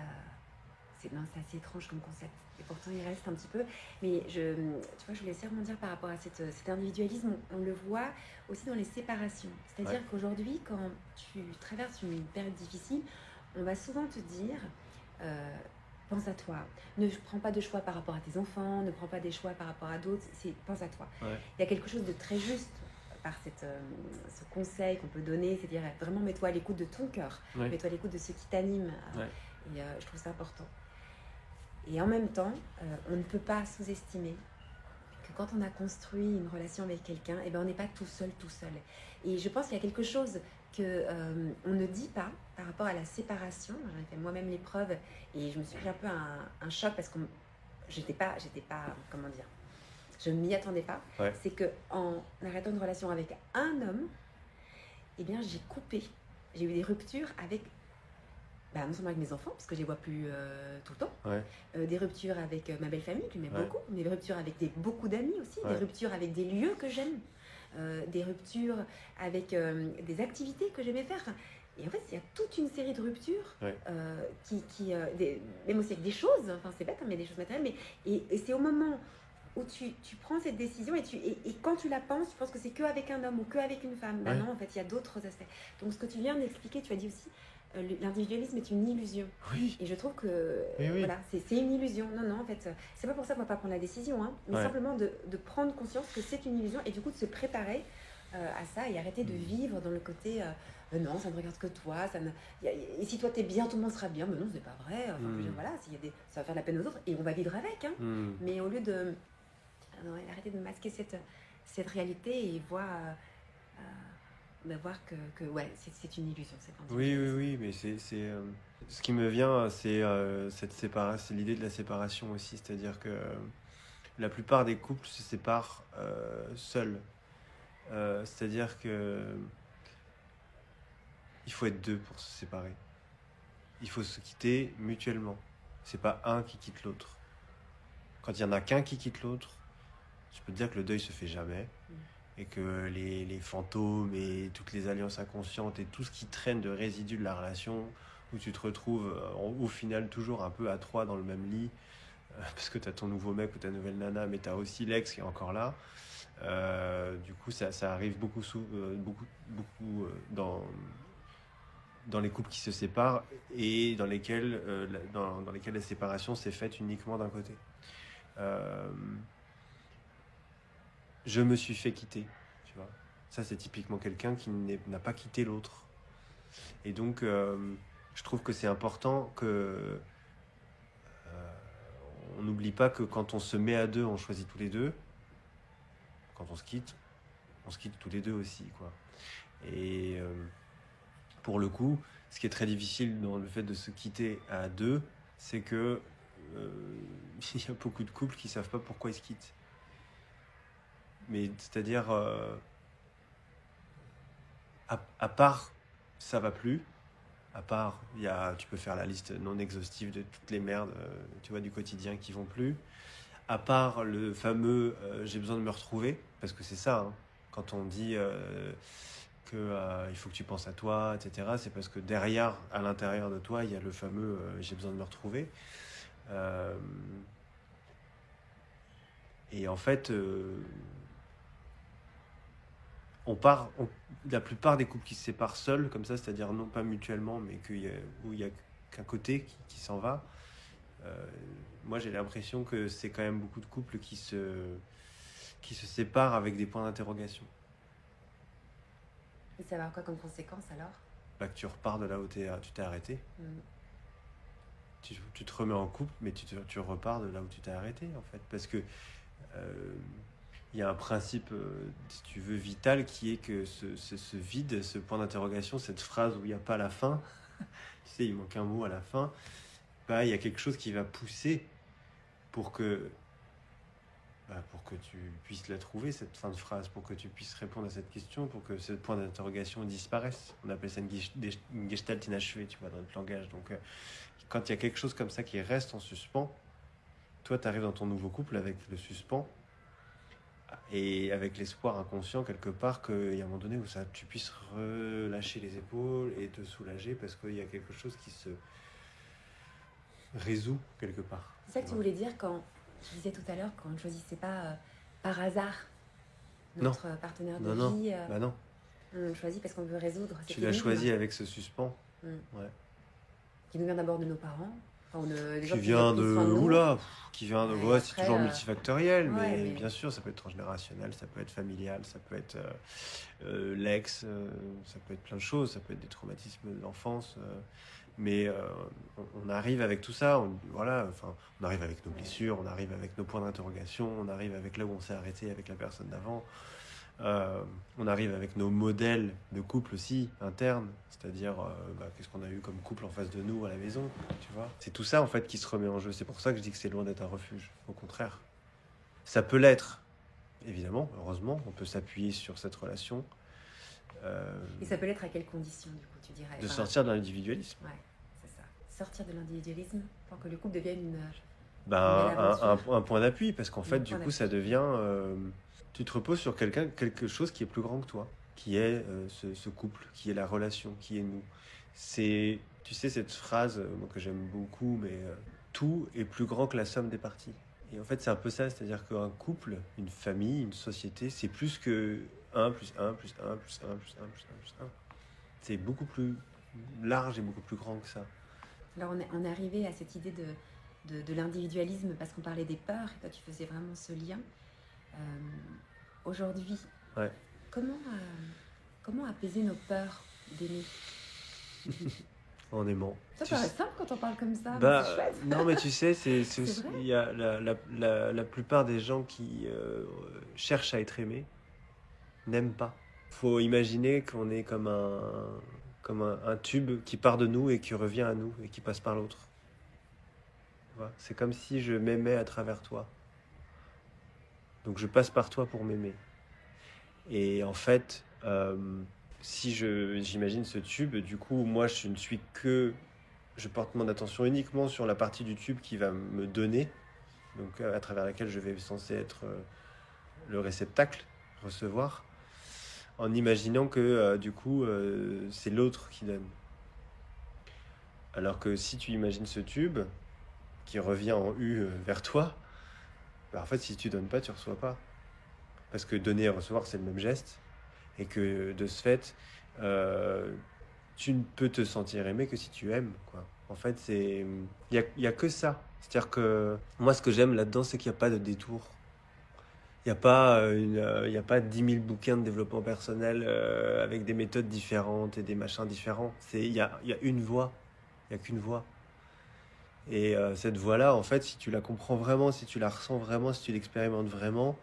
c'est assez étrange comme concept. Et pourtant, il reste un petit peu. Mais tu vois, je voulais aussi rebondir par rapport à cet individualisme. On le voit aussi dans les séparations. C'est-à-dire qu'aujourd'hui, quand tu traverses une période difficile, on va souvent te dire, pense à toi. Ne prends pas de choix par rapport à tes enfants, ne prends pas des choix par rapport à d'autres. Pense à toi. Ouais. Il y a quelque chose de très juste par ce conseil qu'on peut donner, c'est-à-dire vraiment mets-toi à l'écoute de ton cœur, mets-toi à l'écoute de ce qui t'anime. Et je trouve ça important. Et en même temps, on ne peut pas sous-estimer que quand on a construit une relation avec quelqu'un, eh ben, on n'est pas tout seul. Et je pense qu'il y a quelque chose qu'on ne dit pas par rapport à la séparation. J'en ai fait moi-même l'épreuve et je me suis pris un peu un choc parce que j'étais pas, comment dire, je ne m'y attendais pas. C'est qu'en arrêtant une relation avec un homme, eh bien, j'ai eu des ruptures avec... non seulement avec mes enfants, parce que je les vois plus tout le temps, des ruptures avec ma belle famille, que j'aimais beaucoup, des ruptures avec beaucoup d'amis aussi, des ruptures avec des lieux que j'aime, des ruptures avec des activités que j'aimais faire. Et en fait, il y a toute une série de ruptures, même aussi avec des choses, enfin c'est bête, mais des choses matérielles, et c'est au moment où tu prends cette décision et quand tu la penses, tu penses que c'est qu'avec un homme ou qu'avec une femme. Non, en fait, il y a d'autres aspects. Donc ce que tu viens d'expliquer, tu as dit aussi, l'individualisme est une illusion. Oui. Et je trouve que voilà, c'est une illusion. Non, en fait, c'est pas pour ça qu'on va pas prendre la décision, hein, mais simplement de prendre conscience que c'est une illusion et du coup de se préparer à ça et arrêter de vivre dans le côté non, ça ne regarde que toi. Et si toi t'es bien, tout le monde sera bien. Mais non, c'est pas vrai. Enfin, voilà, ça va faire de la peine aux autres et on va vivre avec. Hein. Mais au lieu de arrêter de masquer cette réalité et voir que c'est une illusion. Oui, mais c'est ce qui me vient, c'est c'est l'idée de la séparation aussi, c'est-à-dire que la plupart des couples se séparent seuls, c'est-à-dire que il faut être deux pour se séparer, il faut se quitter mutuellement, c'est pas un qui quitte l'autre. Quand il y en a qu'un qui quitte l'autre, je peux te dire que le deuil se fait jamais. Et que les fantômes et toutes les alliances inconscientes et tout ce qui traîne de résidus de la relation, où tu te retrouves au final toujours un peu à trois dans le même lit, parce que tu as ton nouveau mec ou ta nouvelle nana, mais tu as aussi l'ex qui est encore là. Du coup, ça arrive beaucoup dans les couples qui se séparent et dans lesquels la séparation s'est faite uniquement d'un côté. Je me suis fait quitter, tu vois. Ça, c'est typiquement quelqu'un qui n'a pas quitté l'autre. Et donc, je trouve que c'est important que on n'oublie pas que quand on se met à deux, on choisit tous les deux. Quand on se quitte tous les deux aussi, quoi. Et pour le coup, ce qui est très difficile dans le fait de se quitter à deux, c'est que il y a beaucoup de couples qui savent pas pourquoi ils se quittent. Mais c'est-à-dire, à part ça va plus, à part tu peux faire la liste non exhaustive de toutes les merdes, tu vois, du quotidien qui vont plus, à part le fameux j'ai besoin de me retrouver, parce que c'est ça, hein, quand on dit que il faut que tu penses à toi, etc., c'est parce que derrière, à l'intérieur de toi, il y a le fameux j'ai besoin de me retrouver. Et en fait, la plupart des couples qui se séparent seuls, comme ça, c'est-à-dire non pas mutuellement, mais où il n'y a qu'un côté qui s'en va, moi j'ai l'impression que c'est quand même beaucoup de couples qui se séparent avec des points d'interrogation. Et ça va avoir quoi comme conséquence alors ? Que tu repars de là où tu t'es arrêté. Tu te remets en couple, mais tu repars de là où tu t'es arrêté, en fait. Parce que il y a un principe, si tu veux, vital, qui est que ce vide, ce point d'interrogation, cette phrase où il n'y a pas la fin, tu sais, il manque un mot à la fin, il y a quelque chose qui va pousser pour que tu puisses la trouver, cette fin de phrase, pour que tu puisses répondre à cette question, pour que ce point d'interrogation disparaisse. On appelle ça une gestalt inachevée, tu vois, dans notre langage. Donc, quand il y a quelque chose comme ça qui reste en suspens, toi, tu arrives dans ton nouveau couple avec le suspens, et avec l'espoir inconscient quelque part qu'il y a un moment donné où tu puisses relâcher les épaules et te soulager parce qu'il y a quelque chose résout quelque part. C'est ça que tu voulais dire quand tu disais tout à l'heure qu'on ne choisissait pas par hasard notre partenaire de vie. Bah non. On le choisit parce qu'on veut résoudre cette Tu l'as énigme. choisi avec ce suspens. Ouais. Qui nous vient d'abord de nos parents. Qui vient de... Oula, qui vient de... Ouais, c'est toujours multifactoriel, ouais, mais bien sûr, ça peut être transgénérationnel, ça peut être familial, ça peut être l'ex, ça peut être plein de choses, ça peut être des traumatismes d'enfance. Mais on arrive avec tout ça, voilà, enfin, on arrive avec nos blessures, on arrive avec nos points d'interrogation, on arrive avec là où on s'est arrêté avec la personne d'avant. On arrive avec nos modèles de couple aussi internes, c'est-à-dire qu'est-ce qu'on a eu comme couple en face de nous à la maison, tu vois. C'est tout ça en fait qui se remet en jeu. C'est pour ça que je dis que c'est loin d'être un refuge. Au contraire, ça peut l'être, évidemment. Heureusement, on peut s'appuyer sur cette relation. Et ça peut l'être à quelles conditions, du coup, tu dirais? De sortir de l'individualisme. Ouais, c'est ça. Sortir de l'individualisme pour que le couple devienne un point d'appui, parce qu'en fait, du coup, ça devient... tu te reposes sur quelque chose qui est plus grand que toi, qui est ce couple, qui est la relation, qui est nous. C'est, tu sais, cette phrase moi, que j'aime beaucoup, mais tout est plus grand que la somme des parties. Et en fait, c'est un peu ça, c'est-à-dire qu'un couple, une famille, une société, c'est plus que 1 plus 1 plus 1 plus 1 plus 1 plus 1 plus 1. C'est beaucoup plus large et beaucoup plus grand que ça. Alors, on est arrivé à cette idée de l'individualisme parce qu'on parlait des peurs, et toi, tu faisais vraiment ce lien. Aujourd'hui, comment apaiser nos peurs d'aimer? En aimant. Ça paraît simple quand on parle comme ça, mais c'est chouette. Non, mais tu sais, il y a la plupart des gens qui cherchent à être aimés n'aiment pas. Faut imaginer qu'on est comme un tube qui part de nous et qui revient à nous et qui passe par l'autre. C'est comme si je m'aimais à travers toi. Donc je passe par toi pour m'aimer. Et en fait, si j'imagine ce tube, du coup, moi je ne suis que... Je porte mon attention uniquement sur la partie du tube qui va me donner, donc à travers laquelle je vais censé être le réceptacle, recevoir, en imaginant que du coup, c'est l'autre qui donne. Alors que si tu imagines ce tube qui revient en U vers toi, en fait, si tu donnes pas, tu reçois pas. Parce que donner et recevoir, c'est le même geste. Et que de ce fait, tu ne peux te sentir aimé que si tu aimes, quoi. En fait, il y a que ça. C'est-à-dire que moi, ce que j'aime là-dedans, c'est qu'il n'y a pas de détour. Il n'y a pas 10 000 bouquins de développement personnel avec des méthodes différentes et des machins différents. Il y a une voie. Il n'y a qu'une voie. Et cette voie-là, en fait, si tu la comprends vraiment, si tu la ressens vraiment, si tu l'expérimentes vraiment,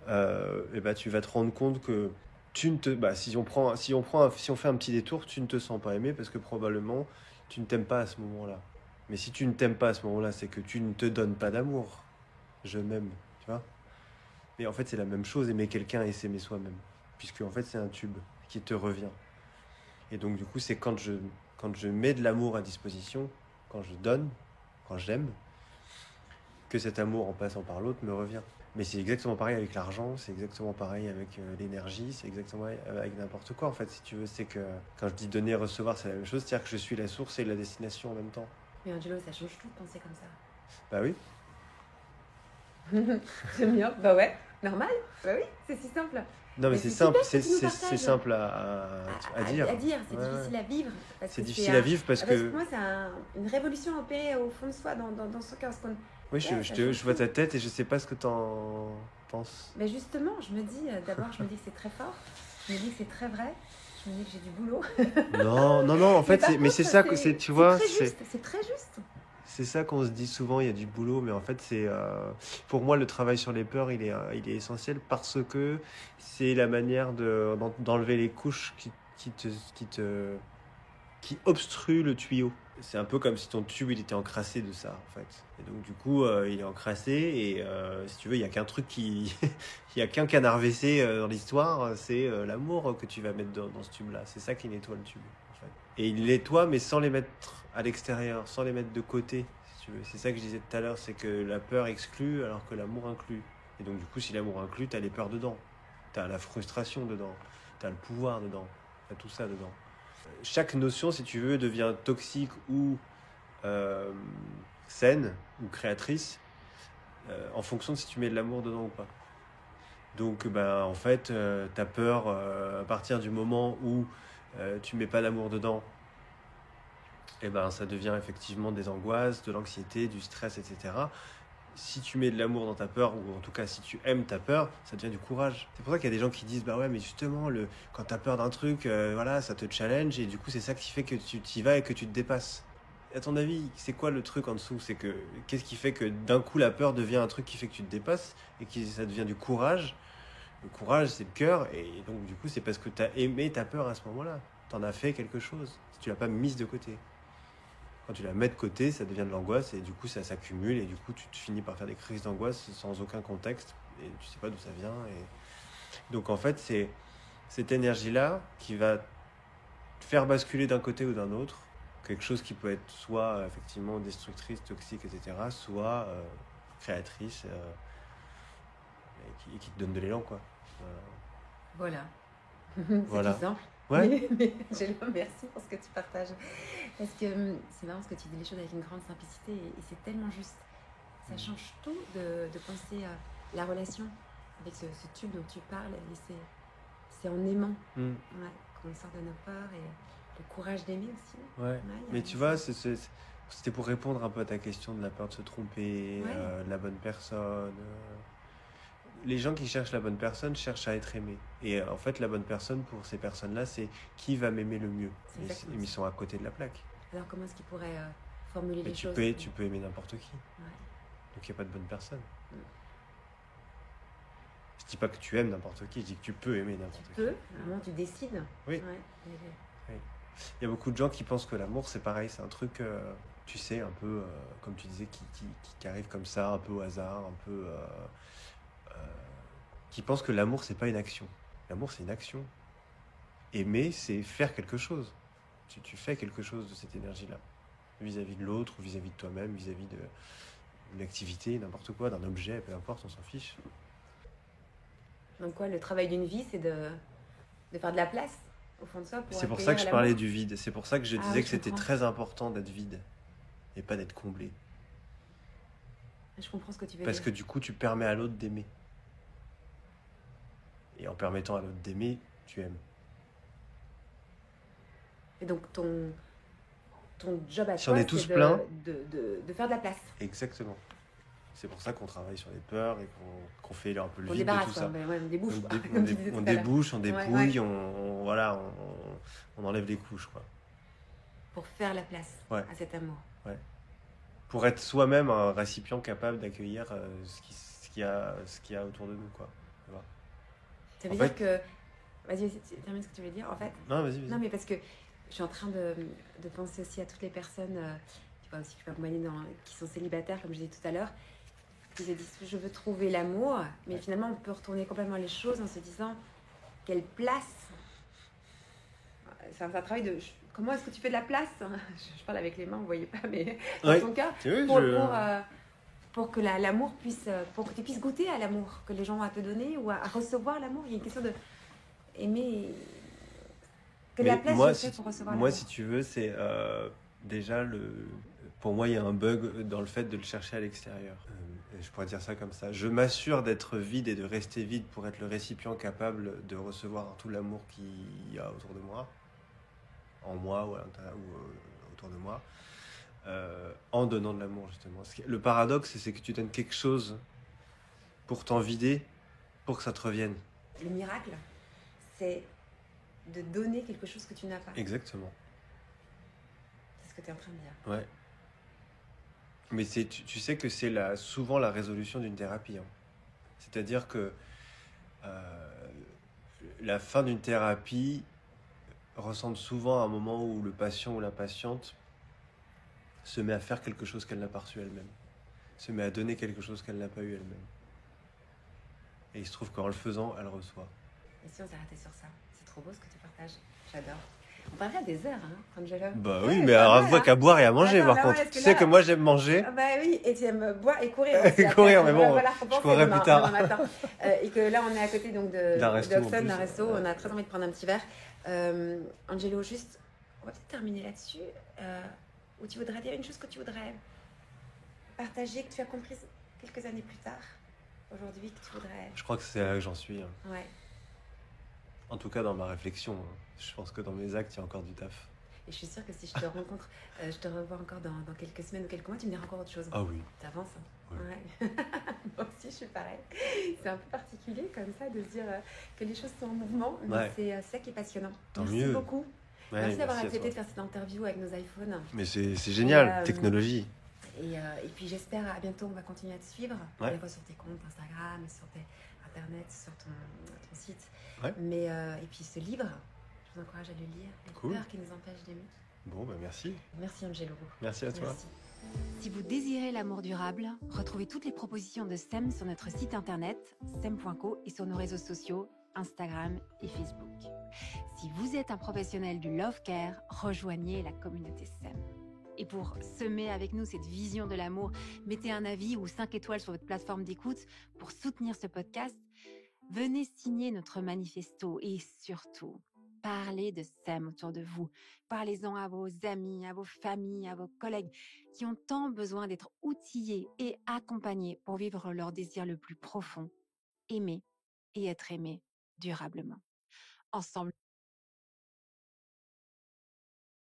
et ben, tu vas te rendre compte que si on fait un petit détour, tu ne te sens pas aimé parce que probablement tu ne t'aimes pas à ce moment-là. Mais si tu ne t'aimes pas à ce moment-là, c'est que tu ne te donnes pas d'amour. Je m'aime, tu vois. Mais en fait, c'est la même chose, aimer quelqu'un et s'aimer soi-même, puisque en fait, c'est un tube qui te revient. Et donc, du coup, c'est quand je mets de l'amour à disposition, quand je donne, quand j'aime, que cet amour en passant par l'autre me revient. Mais c'est exactement pareil avec l'argent, c'est exactement pareil avec l'énergie, c'est exactement pareil avec n'importe quoi en fait, si tu veux. C'est que quand je dis donner et recevoir, c'est la même chose, c'est-à-dire que je suis la source et la destination en même temps. Mais Angelo, ça change tout de penser comme ça. Bah oui. J'aime bien, bah ouais, normal, bah oui, c'est si simple. Non mais c'est simple, c'est simple à dire. À dire, c'est difficile à vivre. C'est difficile à vivre parce que... Pour moi, c'est une révolution opérée au fond de soi, dans son cœur. Oui, je vois ta tête et je sais pas ce que t'en penses. Mais justement, je me dis que c'est très fort, je me dis que c'est très vrai, je me dis que j'ai du boulot. Non, en fait, c'est ça que c'est, tu vois. C'est très juste. C'est ça qu'on se dit souvent, il y a du boulot, mais en fait, pour moi, le travail sur les peurs, il est essentiel parce que c'est la manière d'enlever les couches qui obstruent le tuyau. C'est un peu comme si ton tube il était encrassé de ça en fait. Et donc du coup il est encrassé et si tu veux il y a qu'un truc il y a qu'un canard WC dans l'histoire, c'est l'amour que tu vas mettre dans ce tube là. C'est ça qui nettoie le tube en fait. Et il nettoie mais sans les mettre à l'extérieur, sans les mettre de côté si tu veux. C'est ça que je disais tout à l'heure, c'est que la peur exclut alors que l'amour inclut. Et donc du coup si l'amour inclut, t'as les peurs dedans, t'as la frustration dedans, t'as le pouvoir dedans, t'as tout ça dedans. Chaque notion, si tu veux, devient toxique ou euh, saine ou créatrice en fonction de si tu mets de l'amour dedans ou pas. Donc, en fait, tu as peur à partir du moment où tu mets pas d'amour dedans, et ça devient effectivement des angoisses, de l'anxiété, du stress, etc. Si tu mets de l'amour dans ta peur, ou en tout cas si tu aimes ta peur, ça devient du courage. C'est pour ça qu'il y a des gens qui disent bah ouais, mais justement quand t'as peur d'un truc, voilà, ça te challenge et du coup c'est ça qui fait que tu t'y vas et que tu te dépasses. À ton avis, c'est quoi le truc en dessous? C'est que qu'est-ce qui fait que d'un coup la peur devient un truc qui fait que tu te dépasses et que ça devient du courage? Le courage, c'est le cœur, et donc du coup c'est parce que t'as aimé ta peur à ce moment-là. T'en as fait quelque chose. Si tu l'as pas mise de côté. Quand tu la mets de côté, ça devient de l'angoisse et du coup ça s'accumule et du coup tu finis par faire des crises d'angoisse sans aucun contexte et tu sais pas d'où ça vient. Et donc en fait c'est cette énergie-là qui va te faire basculer d'un côté ou d'un autre, quelque chose qui peut être soit effectivement destructrice, toxique, etc., soit créatrice et qui te donne de l'élan, quoi. Voilà. Voilà. C'est tout simple. Ouais. Mais merci pour ce que tu partages. Parce que c'est marrant parce que tu dis les choses avec une grande simplicité et c'est tellement juste. Ça change tout de penser à la relation avec ce tube dont tu parles. Et c'est en aimant qu'on sort de nos peurs et le courage d'aimer aussi. Ouais. Mais tu vois, c'était pour répondre un peu à ta question de la peur de se tromper, de la bonne personne. Les gens qui cherchent la bonne personne cherchent à être aimés. Et en fait, la bonne personne pour ces personnes-là, c'est qui va m'aimer le mieux. Ils sont à côté de la plaque. Alors comment est-ce qu'ils pourraient formuler les choses? Tu peux aimer n'importe qui. Ouais. Donc il n'y a pas de bonne personne. Je dis pas que tu aimes n'importe qui, je dis que tu peux aimer n'importe qui. Tu peux, à un moment tu décides. Oui. Oui. Il y a beaucoup de gens qui pensent que l'amour c'est pareil, c'est un truc, tu sais, un peu, comme tu disais, qui arrive comme ça, un peu au hasard, un peu... qui pensent que l'amour c'est pas une action. L'amour c'est une action. Aimer c'est faire quelque chose. Tu fais quelque chose de cette énergie-là. Vis-à-vis de l'autre, ou vis-à-vis de toi-même, vis-à-vis d'une activité, n'importe quoi, d'un objet, peu importe, on s'en fiche. Donc quoi, le travail d'une vie, c'est de faire de la place au fond de soi pour c'est pour ça que je parlais du vide. C'est pour ça que je disais que c'était très important d'être vide et pas d'être comblé. Je comprends ce que tu veux dire. Parce que du coup, tu permets à l'autre d'aimer. Et en permettant à l'autre d'aimer, tu aimes. Et donc ton job à si toi, on est tous pleins, de faire de la place. Exactement. C'est pour ça qu'on travaille sur les peurs et qu'on fait un peu le vide de tout ça. On débouche. On débouche, on dépouille, on enlève les couches, quoi. Pour faire la place à cet amour. Ouais. Pour être soi-même un récipient capable d'accueillir ce qu'il y a autour de nous, quoi. Ça veut dire que... Vas-y, termine ce que tu veux dire, en fait. Non, vas-y. Non, mais parce que je suis en train de penser aussi à toutes les personnes qui peuvent accompagner qui sont célibataires, comme je disais tout à l'heure, qui se disent je veux trouver l'amour, mais finalement on peut retourner complètement les choses en se disant quelle place. C'est un travail de comment est-ce que tu fais de la place. Je parle avec les mains, vous voyez pas, mais dans ton cœur, pour que l'amour puisse, pour que tu puisses goûter à l'amour que les gens ont à te donner ou à recevoir l'amour. Il y a une question de aimer. Que la place pour recevoir l'amour. Moi, si tu veux, c'est déjà pour moi, il y a un bug dans le fait de le chercher à l'extérieur. Je pourrais dire ça comme ça. Je m'assure d'être vide et de rester vide pour être le récipient capable de recevoir tout l'amour qu'il y a autour de moi, en moi ou autour de moi, en donnant de l'amour, justement. Le paradoxe, c'est que tu donnes quelque chose pour t'en vider, pour que ça te revienne. Le miracle, c'est de donner quelque chose que tu n'as pas. Exactement. C'est ce que tu es en train de dire. Ouais. Mais tu sais que c'est souvent la résolution d'une thérapie. Hein. C'est-à-dire que la fin d'une thérapie ressemble souvent à un moment où le patient ou la patiente se met à faire quelque chose qu'elle n'a pas reçu elle-même. Se met à donner quelque chose qu'elle n'a pas eu elle-même. Et il se trouve qu'en le faisant, elle reçoit. Et si on s'arrêtait sur ça? C'est trop beau ce que tu partages. J'adore. On parlerait à des heures, hein, Angelo. Bah oui, mais alors voit qu'à boire et à manger, par contre. Tu sais que moi, j'aime manger. Bah oui, et tu aimes boire et courir aussi. Courir, mais bon, je courrai plus tard. Et que là, on est à côté donc d'un resto. On a très envie de prendre un petit verre. Angelo, juste, on va peut-être terminer là-dessus. ou tu voudrais dire une chose que tu voudrais partager, que tu as comprise quelques années plus tard, aujourd'hui, que tu voudrais... Je crois que c'est là que j'en suis, hein. Ouais. En tout cas, dans ma réflexion, hein. Je pense que dans mes actes, il y a encore du taf. Et je suis sûre que si je te rencontre, je te revois encore dans quelques semaines ou quelques mois, tu me diras encore autre chose. Ah oui. T'avances, hein. Ouais. Ouais. Moi aussi, je suis pareil. C'est un peu particulier comme ça de se dire que les choses sont en mouvement, mais Ouais. c'est ça qui est passionnant. Tant Merci mieux. beaucoup. Ouais, Merci d'avoir merci à accepté toi. de faire cette interview avec nos iPhones. Mais c'est génial, Et, technologie. Et puis j'espère à bientôt, on va continuer à te suivre, Ouais. à la fois sur tes comptes Instagram, sur tes internet, sur ton site. Ouais. Mais, et puis ce livre, je vous encourage à le lire. Les Cool. peurs qui nous empêchent d'aimer. Bon, bah merci. Merci Angelo. Merci à toi. Merci. Si vous désirez l'amour durable, retrouvez toutes les propositions de SEM sur notre site internet sem.co et sur nos réseaux sociaux Instagram et Facebook. Si vous êtes un professionnel du Love Care, rejoignez la communauté SEM. Et pour semer avec nous cette vision de l'amour, mettez un avis ou 5 étoiles sur votre plateforme d'écoute pour soutenir ce podcast. Venez signer notre manifesto et surtout, parlez de SEM autour de vous. Parlez-en à vos amis, à vos familles, à vos collègues qui ont tant besoin d'être outillés et accompagnés pour vivre leur désir le plus profond, aimer et être aimé durablement. Ensemble,